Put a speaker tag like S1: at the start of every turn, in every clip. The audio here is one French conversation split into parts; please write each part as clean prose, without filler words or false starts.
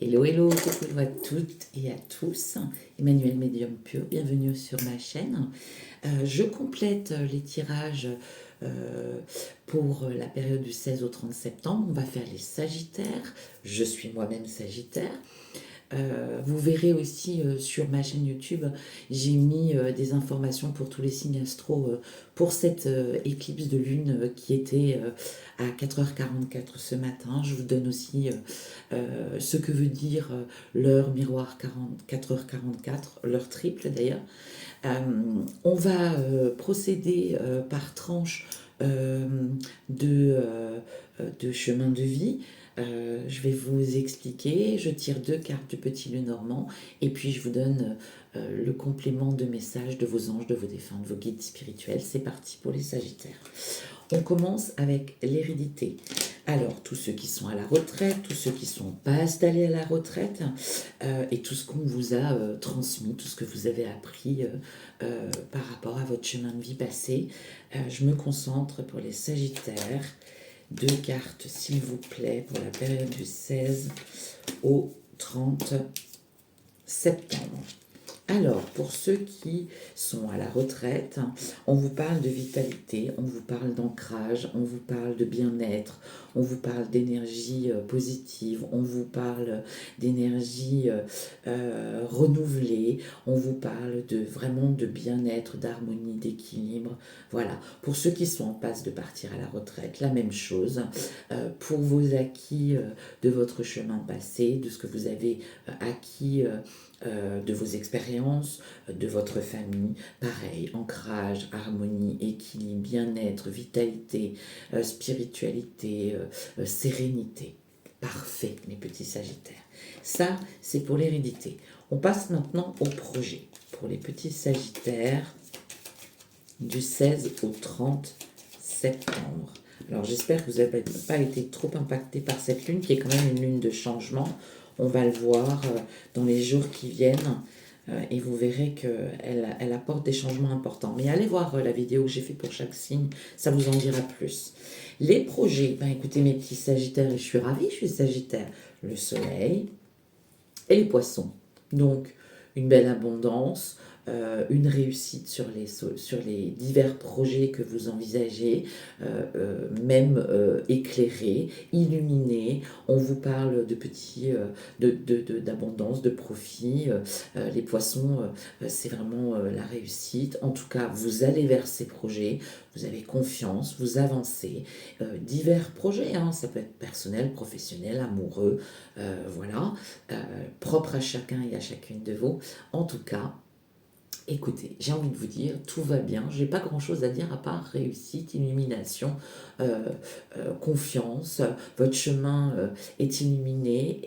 S1: Hello, hello, coucou à toutes et à tous. Emmanuel Médium Pur, bienvenue sur ma chaîne. Je complète les tirages euh, pour la période du 16 au 30 septembre. On va faire les Sagittaires. Je suis moi-même Sagittaire. Vous verrez aussi sur ma chaîne YouTube, j'ai mis des informations pour tous les signes astro pour cette éclipse de lune qui était à 4h44 ce matin. Je vous donne aussi ce que veut dire l'heure miroir 4h44, l'heure triple d'ailleurs. On va procéder par tranche euh, de, de chemin de vie. Je vais vous expliquer, je tire deux cartes du petit Lenormand et puis je vous donne le complément de messages de vos anges, de vos défunts, de vos guides spirituels. C'est parti pour les Sagittaires. On commence avec l'hérédité. Alors, tous ceux qui sont à la retraite, tous ceux qui sont pas installés à la retraite, et tout ce qu'on vous a transmis, tout ce que vous avez appris par rapport à votre chemin de vie passé, je me concentre pour les Sagittaires. Deux cartes, s'il vous plaît, pour la période du 16 au 30 septembre. Alors, pour ceux qui sont à la retraite, on vous parle de vitalité, on vous parle d'ancrage, on vous parle de bien-être, on vous parle d'énergie positive, on vous parle d'énergie renouvelée, on vous parle de vraiment de bien-être, d'harmonie, d'équilibre. Voilà. Pour ceux qui sont en passe de partir à la retraite, la même chose. Pour vos acquis de votre chemin passé, de ce que vous avez acquis de vos expériences, de votre famille. Pareil, ancrage, harmonie, équilibre, bien-être, vitalité, spiritualité, sérénité. Parfait, mes petits Sagittaires. Ça, c'est pour l'hérédité. On passe maintenant au projet. Pour les petits Sagittaires, du 16 au 30 septembre. Alors j'espère que vous n'avez pas été trop impacté par cette lune, qui est quand même une lune de changement. On va le voir dans les jours qui viennent. Et vous verrez qu'elle apporte des changements importants. Mais allez voir la vidéo que j'ai fait pour chaque signe, ça vous en dira plus. Les projets, ben écoutez mes petits Sagittaires, je suis ravie, je suis Sagittaire. Le soleil et les poissons. Donc une belle abondance, une réussite sur les divers projets que vous envisagez, même éclairés, illuminés. On vous parle de petits, d'abondance, de profit. Les poissons, c'est vraiment la réussite. En tout cas, vous allez vers ces projets, vous avez confiance, vous avancez. Divers projets, hein, ça peut être personnel, professionnel, amoureux, voilà, propre à chacun et à chacune de vous. En tout cas, écoutez, j'ai envie de vous dire, tout va bien. Je n'ai pas grand-chose à dire à part réussite, illumination, confiance. Votre chemin est illuminé,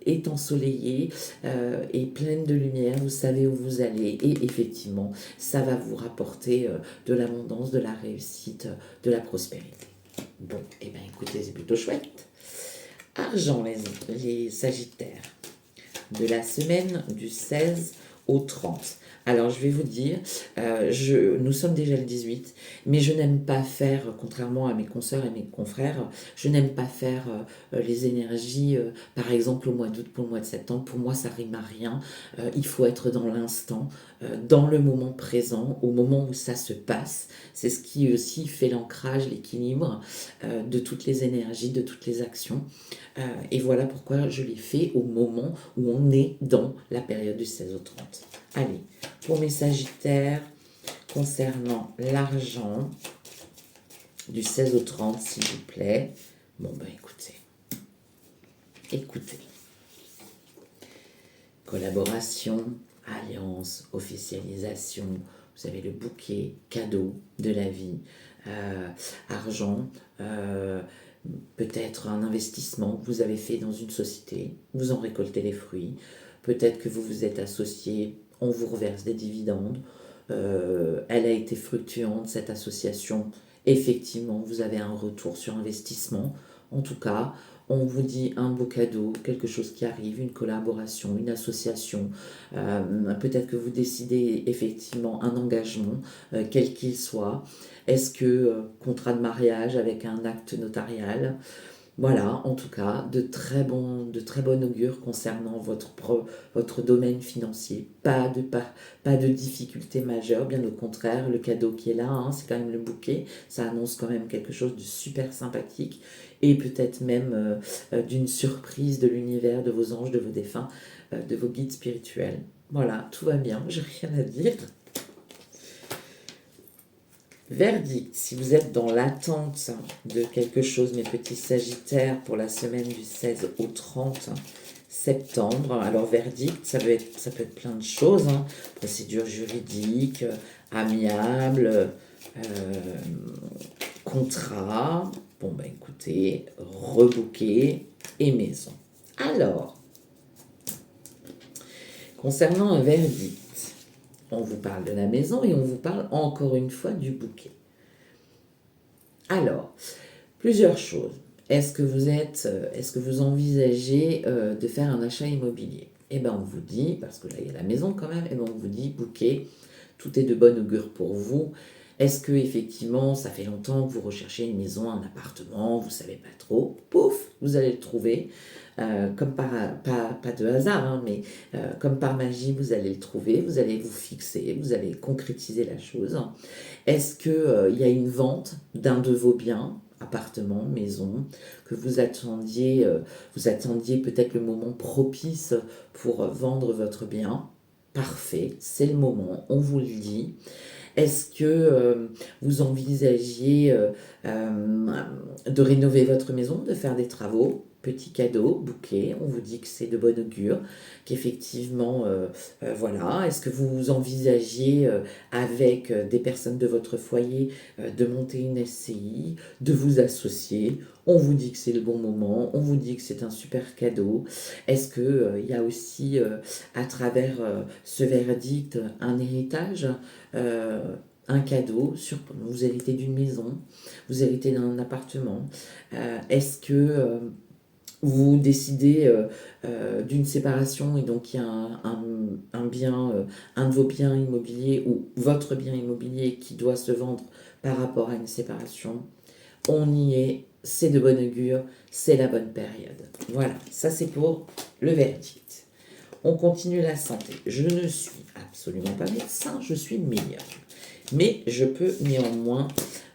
S1: est ensoleillé, est plein de lumière. Vous savez où vous allez. Et effectivement, ça va vous rapporter de l'abondance, de la réussite, de la prospérité. Bon, et bien écoutez, c'est plutôt chouette. Argent, les Sagittaires, de la semaine du 16 au 30. Alors, je vais vous dire, nous sommes déjà le 18, mais je n'aime pas faire, contrairement à mes consoeurs et mes confrères, je n'aime pas faire les énergies, par exemple au mois d'août pour le mois de septembre. Pour moi, ça rime à rien. Il faut être dans l'instant, dans le moment présent, au moment où ça se passe. C'est ce qui aussi fait l'ancrage, l'équilibre de toutes les énergies, de toutes les actions. Et voilà pourquoi je l'ai fait au moment où on est dans la période du 16 au 30. Allez, pour mes Sagittaires, concernant l'argent, du 16 au 30, s'il vous plaît. Bon, ben écoutez. Collaboration, alliance, officialisation, vous avez le bouquet, cadeau de la vie, argent, peut-être un investissement que vous avez fait dans une société, vous en récoltez les fruits, peut-être que vous vous êtes associé, on vous reverse des dividendes, elle a été fructueuse cette association, effectivement vous avez un retour sur investissement, en tout cas on vous dit un beau cadeau, quelque chose qui arrive, une collaboration, une association, peut-être que vous décidez effectivement un engagement, quel qu'il soit, est-ce que contrat de mariage avec un acte notarial, Voilà, en tout cas, de très bon augure concernant votre domaine financier. Pas de difficultés majeures, bien au contraire, le cadeau qui est là, hein, c'est quand même le bouquet, ça annonce quand même quelque chose de super sympathique et peut-être même d'une surprise de l'univers, de vos anges, de vos défunts, de vos guides spirituels. Voilà, tout va bien, j'ai rien à dire. Verdict, si vous êtes dans l'attente de quelque chose, mes petits sagittaires, pour la semaine du 16 au 30 septembre, alors verdict, ça peut être plein de choses, hein. Procédure juridique, amiable, contrat, bon bah écoutez, rebooker et maison. Alors, concernant un verdict, on vous parle de la maison et on vous parle encore une fois du bouquet. Alors, plusieurs choses. Est-ce que vous envisagez de faire un achat immobilier? Eh bien, on vous dit, parce que là, il y a la maison quand même, eh bien, on vous dit, bouquet, tout est de bonne augure pour vous. Est-ce que effectivement, ça fait longtemps que vous recherchez une maison, un appartement, vous ne savez pas trop, pouf, vous allez le trouver. Comme pas de hasard, hein, mais comme par magie, vous allez le trouver, vous allez vous fixer, vous allez concrétiser la chose. Est-ce qu'il y a une vente d'un de vos biens, appartement, maison, que vous attendiez peut-être le moment propice pour vendre votre bien? Parfait, c'est le moment, on vous le dit. Est-ce que vous envisagiez de rénover votre maison, de faire des travaux? Petit cadeau, bouquet, on vous dit que c'est de bonne augure, qu'effectivement, voilà. Est-ce que vous envisagiez avec des personnes de votre foyer de monter une SCI, de vous associer? On vous dit que c'est le bon moment, on vous dit que c'est un super cadeau. Est-ce qu'il y a aussi, à travers ce verdict, un héritage, un cadeau, vous héritez d'une maison, vous héritez d'un appartement? Est-ce que vous décidez d'une séparation et donc il y a un bien, un de vos biens immobiliers ou votre bien immobilier qui doit se vendre par rapport à une séparation? On y est, c'est de bonne augure, c'est la bonne période. Voilà, ça c'est pour le verdict. On continue la santé. Je ne suis absolument pas médecin, je suis médium. Mais je peux néanmoins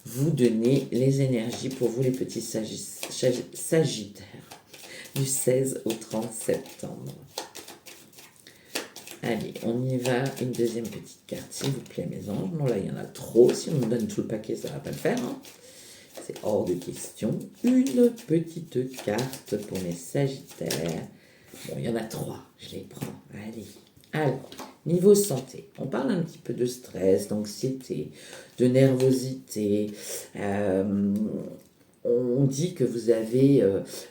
S1: vous donner les énergies pour vous les petits sagittaires du 16 au 30 septembre. Allez, on y va. Une deuxième petite carte, s'il vous plaît, mes anges. Non, là, il y en a trop. Si on me donne tout le paquet, ça ne va pas le faire, hein. C'est hors de question. Une petite carte pour mes sagittaires. Bon, il y en a trois. Je les prends. Allez. Alors, niveau santé, on parle un petit peu de stress, d'anxiété, de nervosité. On dit que vous avez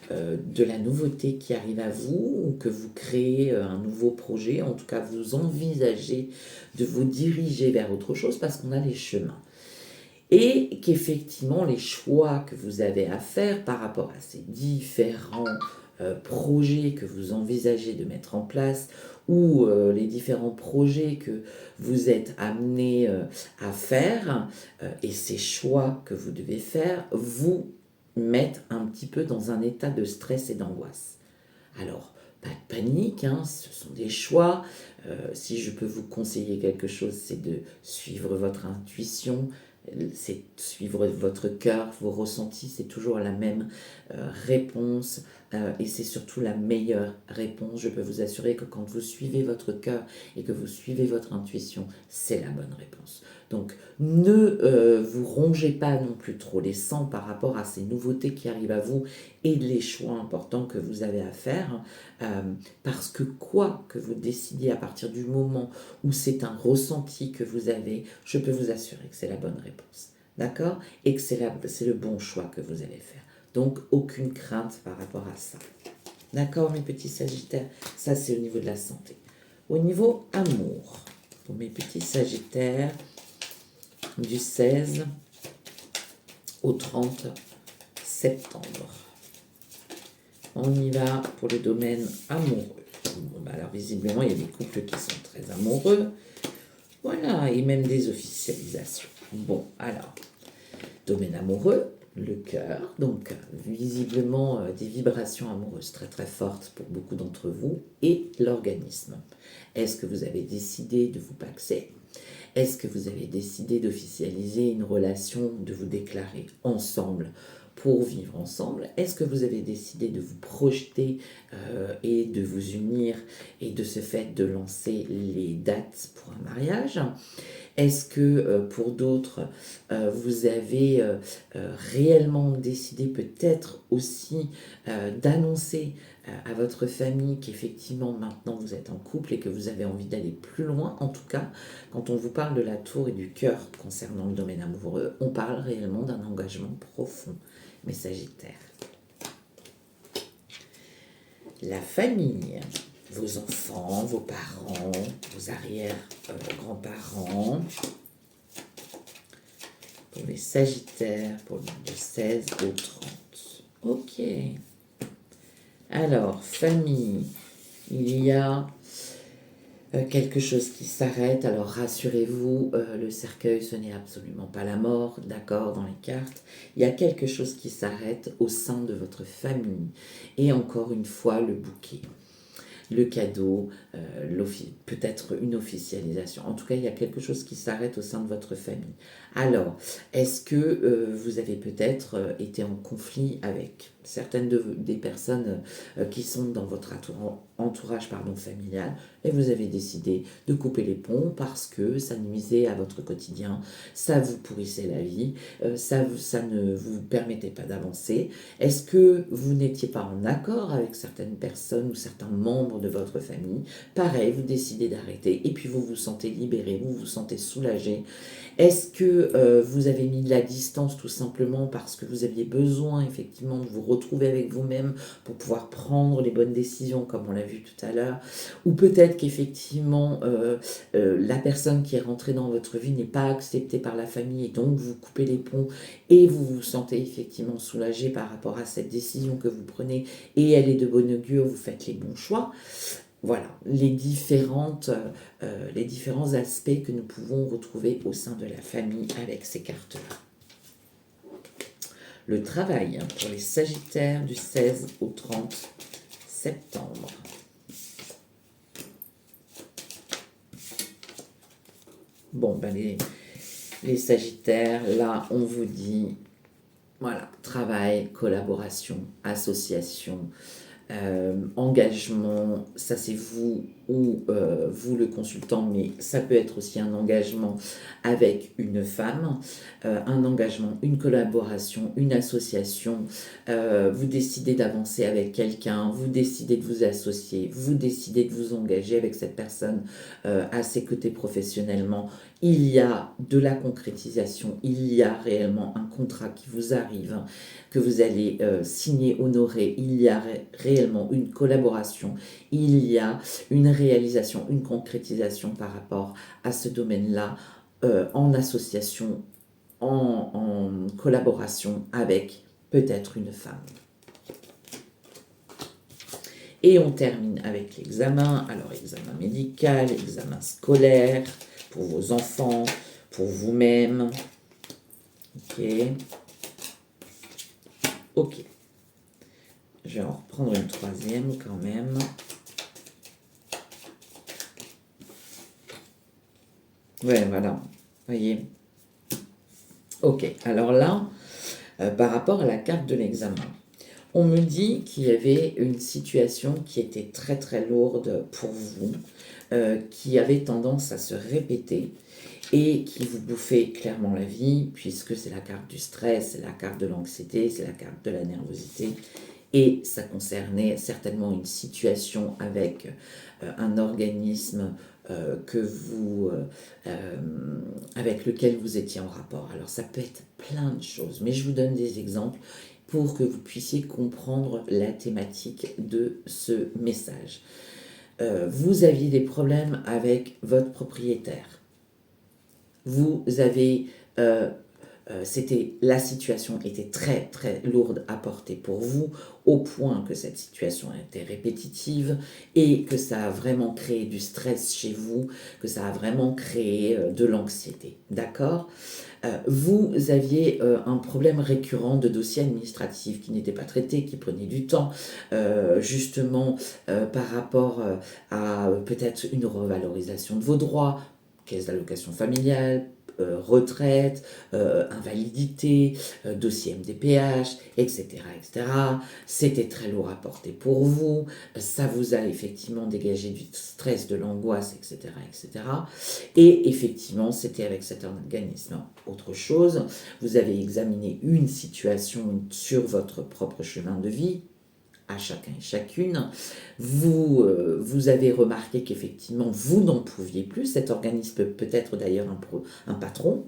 S1: de la nouveauté qui arrive à vous, ou que vous créez un nouveau projet, en tout cas vous envisagez de vous diriger vers autre chose parce qu'on a les chemins. Et qu'effectivement les choix que vous avez à faire par rapport à ces différents projets que vous envisagez de mettre en place, ou les différents projets que vous êtes amenés à faire, et ces choix que vous devez faire, vous mettent un petit peu dans un état de stress et d'angoisse. Alors, pas de panique, hein, ce sont des choix. Si je peux vous conseiller quelque chose, c'est de suivre votre intuition, c'est suivre votre cœur, vos ressentis, c'est toujours la même réponse et c'est surtout la meilleure réponse. Je peux vous assurer que quand vous suivez votre cœur et que vous suivez votre intuition, c'est la bonne réponse. Donc ne vous rongez pas non plus trop les sangs par rapport à ces nouveautés qui arrivent à vous et les choix importants que vous avez à faire, parce que quoi que vous décidiez à partir du moment où c'est un ressenti que vous avez, je peux vous assurer que c'est la bonne réponse. D'accord? Et que c'est le bon choix que vous allez faire. Donc, aucune crainte par rapport à ça. D'accord, mes petits sagittaires? Ça, c'est au niveau de la santé. Au niveau amour, pour mes petits sagittaires, du 16 au 30 septembre. On y va pour le domaine amoureux. Bon, bah alors, visiblement, il y a des couples qui sont très amoureux. Voilà, et même des officialisations. Bon, alors, domaine amoureux, le cœur, donc visiblement des vibrations amoureuses très très fortes pour beaucoup d'entre vous, et l'organisme. Est-ce que vous avez décidé de vous paxer? Est-ce que vous avez décidé d'officialiser une relation, de vous déclarer ensemble pour vivre ensemble? Est-ce que vous avez décidé de vous projeter et de vous unir et de ce fait de lancer les dates pour un mariage? Est-ce que pour d'autres, vous avez réellement décidé peut-être aussi d'annoncer à votre famille qu'effectivement maintenant vous êtes en couple et que vous avez envie d'aller plus loin? En tout cas, quand on vous parle de la tour et du cœur concernant le domaine amoureux, on parle réellement d'un engagement profond. Mais Sagittaire. La famille, vos enfants, vos parents, vos arrière-grands-parents. Pour les Sagittaires, pour le 16 au 30. Ok. Alors, famille, il y a quelque chose qui s'arrête. Alors, rassurez-vous, le cercueil, ce n'est absolument pas la mort, d'accord, dans les cartes. Il y a quelque chose qui s'arrête au sein de votre famille. Et encore une fois, le bouquet. Le cadeau, peut-être une officialisation. En tout cas, il y a quelque chose qui s'arrête au sein de votre famille. Alors, est-ce que vous avez peut-être été en conflit avec certaines des personnes qui sont dans votre entourage familial et vous avez décidé de couper les ponts parce que ça nuisait à votre quotidien, ça vous pourrissait la vie, ça ne vous permettait pas d'avancer? Est-ce que vous n'étiez pas en accord avec certaines personnes ou certains membres de votre famille? Pareil, vous décidez d'arrêter et puis vous vous sentez libéré, vous vous sentez soulagé. Est-ce que vous avez mis de la distance tout simplement parce que vous aviez besoin effectivement de vous retrouver avec vous-même pour pouvoir prendre les bonnes décisions comme on l'a vu tout à l'heure? Ou peut-être qu'effectivement la personne qui est rentrée dans votre vie n'est pas acceptée par la famille et donc vous coupez les ponts et vous vous sentez effectivement soulagé par rapport à cette décision que vous prenez et elle est de bon augure, vous faites les bons choix. Voilà, les différents aspects que nous pouvons retrouver au sein de la famille avec ces cartes-là. Le travail pour les Sagittaires du 16 au 30 septembre. Bon, ben les Sagittaires, là, on vous dit, voilà, travail, collaboration, association, engagement, ça c'est vous ou vous le consultant, mais ça peut être aussi un engagement avec une femme, un engagement, une collaboration, une association, vous décidez d'avancer avec quelqu'un, vous décidez de vous associer, vous décidez de vous engager avec cette personne à ses côtés professionnellement. Il y a de la concrétisation, il y a réellement un contrat qui vous arrive, que vous allez signer, honorer, il y a réellement une collaboration, il y a une réalisation, une concrétisation par rapport à ce domaine-là, en association, en collaboration avec peut-être une femme. Et on termine avec l'examen. Alors, examen médical, examen scolaire, pour vos enfants, pour vous-même. Ok. Ok. Je vais en reprendre une troisième quand même. Ouais, voilà. Voyez. Ok. Alors là, par rapport à la carte de l'examen, on me dit qu'il y avait une situation qui était très très lourde pour vous, qui avait tendance à se répéter et qui vous bouffait clairement la vie, puisque c'est la carte du stress, c'est la carte de l'anxiété, c'est la carte de la nervosité. Et ça concernait certainement une situation avec un organisme avec lequel vous étiez en rapport. Alors ça peut être plein de choses, mais je vous donne des exemples pour que vous puissiez comprendre la thématique de ce message. Vous aviez des problèmes avec votre propriétaire. Vous avez la situation était très très lourde à porter pour vous, au point que cette situation était répétitive et que ça a vraiment créé du stress chez vous, que ça a vraiment créé de l'anxiété. D'accord? Vous aviez un problème récurrent de dossiers administratifs qui n'étaient pas traités, qui prenaient du temps, justement par rapport à peut-être une revalorisation de vos droits, caisse d'allocation familiale, retraite, invalidité, dossier MDPH, etc., etc. C'était très lourd à porter pour vous, ça vous a effectivement dégagé du stress, de l'angoisse, etc., etc. Et effectivement, c'était avec cet organisme. Autre chose, vous avez examiné une situation sur votre propre chemin de vie, à chacun et chacune, vous avez remarqué qu'effectivement, vous n'en pouviez plus, cet organisme peut être d'ailleurs un patron,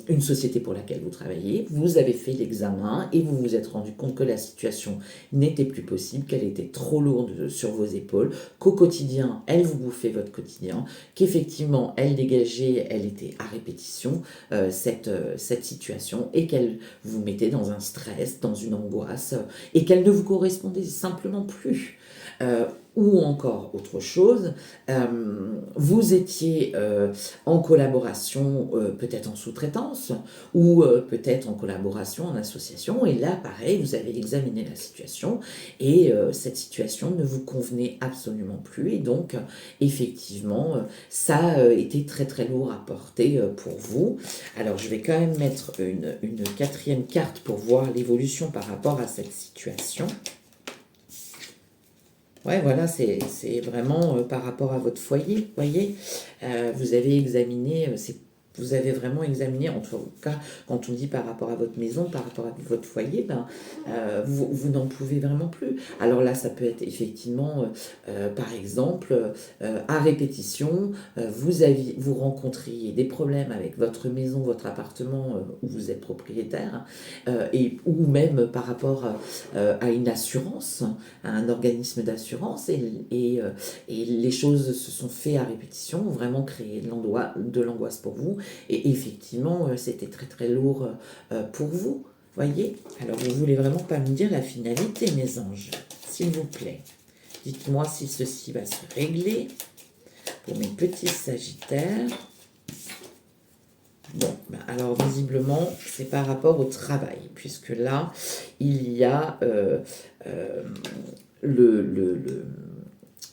S1: une société pour laquelle vous travaillez, vous avez fait l'examen et vous vous êtes rendu compte que la situation n'était plus possible, qu'elle était trop lourde sur vos épaules, qu'au quotidien, elle vous bouffait votre quotidien, qu'effectivement, elle dégageait, elle était à répétition, cette situation, et qu'elle vous mettait dans un stress, dans une angoisse, et qu'elle ne vous correspondait simplement plus. Ou encore autre chose, vous étiez en collaboration, peut-être en sous-traitance, ou peut-être en collaboration, en association, et là, pareil, vous avez examiné la situation, et cette situation ne vous convenait absolument plus, et donc, effectivement, ça a été très très lourd à porter pour vous. Alors, je vais quand même mettre une quatrième carte pour voir l'évolution par rapport à cette situation. Ouais, voilà, c'est vraiment par rapport à votre foyer, voyez. Vous avez examiné, vous avez vraiment examiné, en tout cas, quand on dit par rapport à votre maison, par rapport à votre foyer, ben, vous n'en pouvez vraiment plus. Alors là, ça peut être effectivement, par exemple, à répétition, vous rencontriez des problèmes avec votre maison, votre appartement où vous êtes propriétaire, ou même par rapport à une assurance, à un organisme d'assurance, et les choses se sont faites à répétition, ont vraiment créé de l'angoisse pour vous, et effectivement, c'était très très lourd pour vous, voyez. Alors, vous voulez vraiment pas me dire la finalité, mes anges, s'il vous plaît. Dites-moi si ceci va se régler pour mes petits sagittaires. Bon, ben alors visiblement, c'est par rapport au travail, puisque là, il y a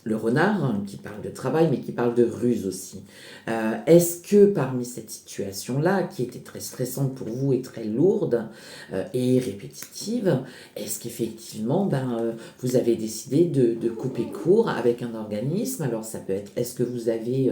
S1: le renard, hein, qui parle de travail, mais qui parle de ruse aussi. Est-ce que parmi cette situation-là, qui était très stressante pour vous et très lourde et répétitive, est-ce qu'effectivement, vous avez décidé de couper court avec un organisme? Alors ça peut être, est-ce que vous avez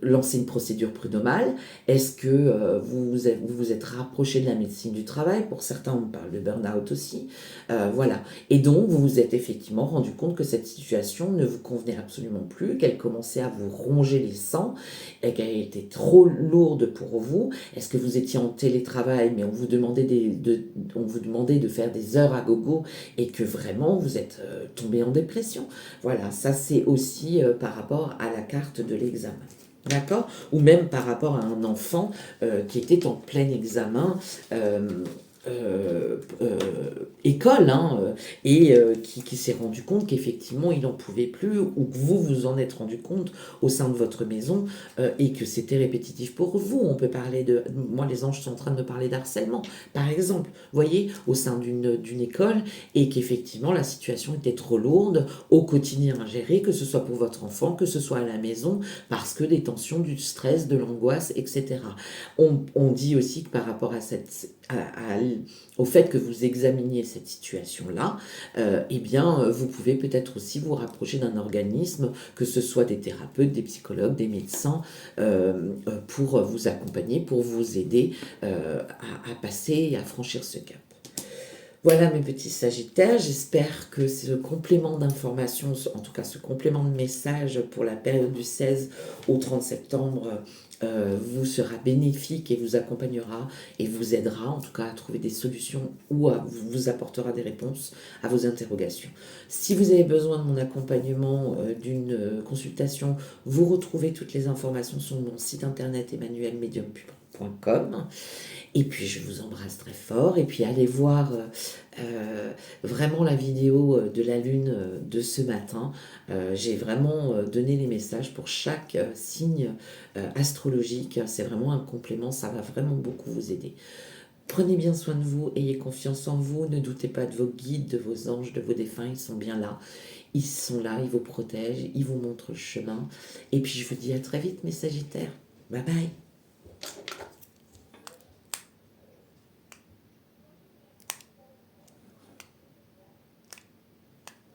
S1: lancé une procédure prud'homale? Est-ce que vous êtes rapproché de la médecine du travail? Pour certains, on parle de burn-out aussi. Voilà. Et donc, vous vous êtes effectivement rendu compte que cette situation ne vous convenait absolument plus, qu'elle commençait à vous ronger les sangs, et qu'elle était trop lourde pour vous. Est-ce que vous étiez en télétravail, mais on vous demandait de faire des heures à gogo, et que vraiment vous êtes tombé en dépression? Voilà, ça c'est aussi par rapport à la carte de l'examen. D'accord? Ou même par rapport à un enfant qui était en plein examen. École, hein, et qui s'est rendu compte qu'effectivement il n'en pouvait plus, ou que vous vous en êtes rendu compte au sein de votre maison, et que c'était répétitif pour vous. On peut parler moi les anges sont en train de me parler d'harcèlement, par exemple, vous voyez, au sein d'une école, et qu'effectivement la situation était trop lourde au quotidien à gérer, que ce soit pour votre enfant, que ce soit à la maison, parce que des tensions, du stress, de l'angoisse, etc. On dit aussi que par rapport à au fait que vous examiniez cette situation-là, eh bien, vous pouvez peut-être aussi vous rapprocher d'un organisme, que ce soit des thérapeutes, des psychologues, des médecins, pour vous accompagner, pour vous aider à passer et à franchir ce cap. Voilà mes petits sagittaires, j'espère que ce complément d'information, en tout cas ce complément de message pour la période du 16 au 30 septembre, vous sera bénéfique et vous accompagnera et vous aidera en tout cas à trouver des solutions, ou vous apportera des réponses à vos interrogations. Si vous avez besoin de mon accompagnement, d'une consultation, vous retrouvez toutes les informations sur mon site internet emmanuelmedium.fr. www.sagittaire-lune.com. Et puis je vous embrasse très fort. Et puis allez voir vraiment la vidéo de la lune de ce matin. J'ai vraiment donné les messages pour chaque signe astrologique. C'est vraiment un complément, ça va vraiment beaucoup vous aider. Prenez bien soin de vous, ayez confiance en vous, ne doutez pas de vos guides, de vos anges, de vos défunts, ils sont bien là. Ils sont là, ils vous protègent, ils vous montrent le chemin. Et puis je vous dis à très vite mes Sagittaires. Bye bye.